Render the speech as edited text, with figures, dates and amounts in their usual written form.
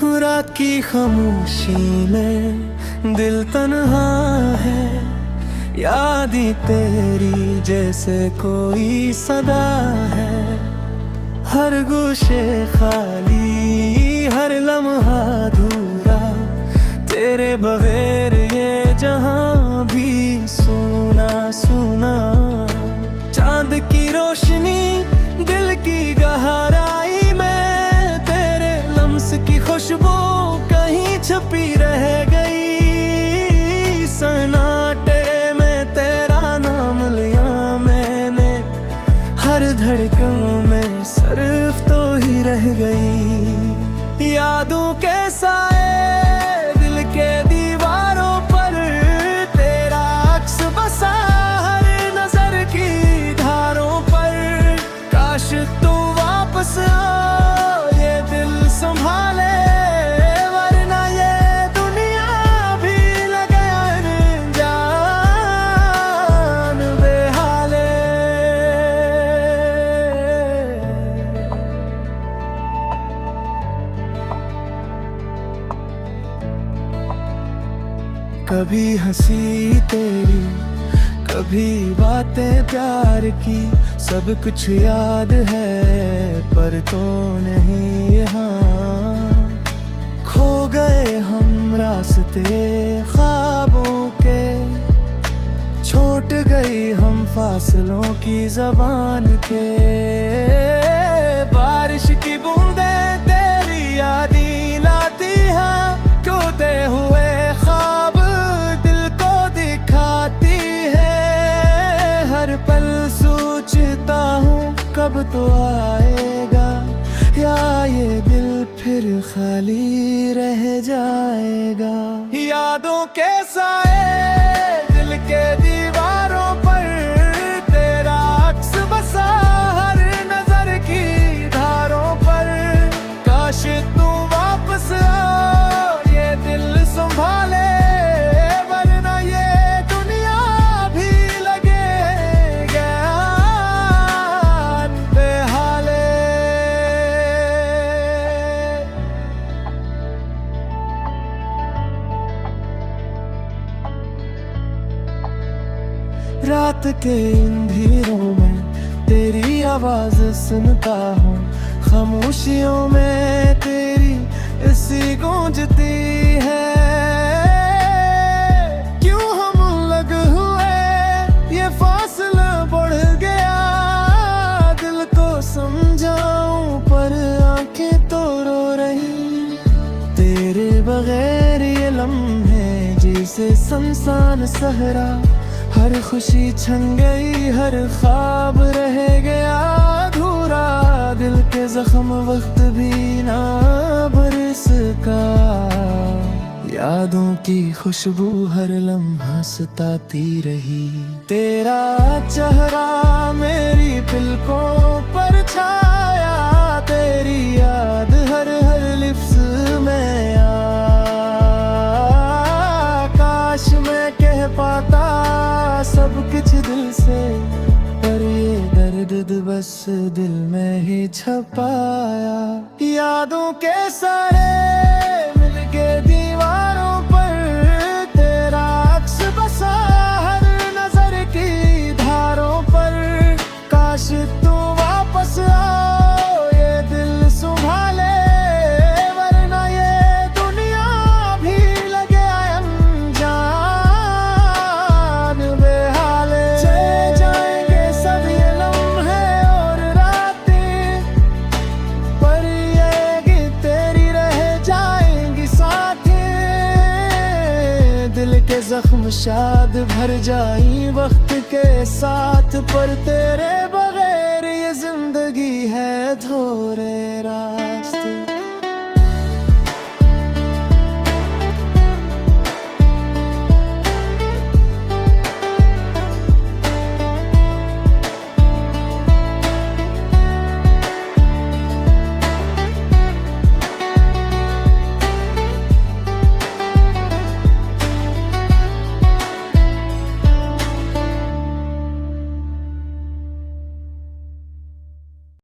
रात की खामोशी में दिल तन्हा है, यादें तेरी जैसे कोई सदा है। हर गोशे खाली, हर लम्हा अधूरा, तेरे बगैर ये जहां भी सुना सुना। चांद की रोशनी दिल की गहराई में, तेरे लम्स की खुशबू कहीं छुपी रह गई। सन्नाटे में तेरा नाम लिया मैंने, हर धड़कन में सिर्फ तो ही रह गई। यादों के साए दिल के दीवारों पर, तेरा अक्स बसा हर नजर की धारों पर। काश तू वापस आ, ये दिल संभाले, वरना ये दुनिया भी लगे अनजान बेहाले। कभी हंसी तेरी, कभी बातें प्यार की, सब कुछ याद है पर तो नहीं यहाँ। खो गए हम रास्ते ख्वाबों के, छोट गई हम फासलों की ज़बान के। बारिश की बूंदें तेरी यादी लाती हैं, टूटे हुए ख्वाब दिल को दिखाती है। हर पल सोचता हूँ कब तो आएगा, या ये दिल फिर खाली रह जाएगा। यादों के साए दिल के दीवारों पर, तेरा अक्स बसा हर नजर की धारों पर। काश तू वापस आ, ये दिल संभाले, वरना ये दुनिया भी लगे ज्ञान बेहाले। रात के अंधेरों में तेरी आवाज सुनता हूँ, खामोशियों में तेरी इसी गूंजती है। क्यों हम लग हुए ये फासला बढ़ गया, दिल को समझाऊं पर आंखें तो रो रही। तेरे बगैर ये लम्हे जैसे सुनसान सहरा, हर खुशी छन गई, हर ख्वाब रह गया अधूरा। दिल के जख्म वक्त भी ना भर सका, यादों की खुशबू हर लम्हा सताती रही। तेरा चेहरा मेरी पलकों पर छाया, तेरी याद हर हर लिफ्स में काश मैं कह पाता सब कुछ दिल से, पर ये दर्द बस दिल में ही छपाया। यादों के सारे मिलके दीवारों पर, तेरा अक्स बसा हर नजर की धारों पर। काश तू वापस आओ, ये दिल संभाले, वरना ये दुनिया भी लगे अनजान बेहाले। चले जाएंगे सब ये लम्हे और रातें, पर ये कि तेरी रह जाएंगी साथें। दिल के जख्म शाद भर जाई वक्त के साथ, पर तेरे बगैर ये जिंदगी है थोड़े रात।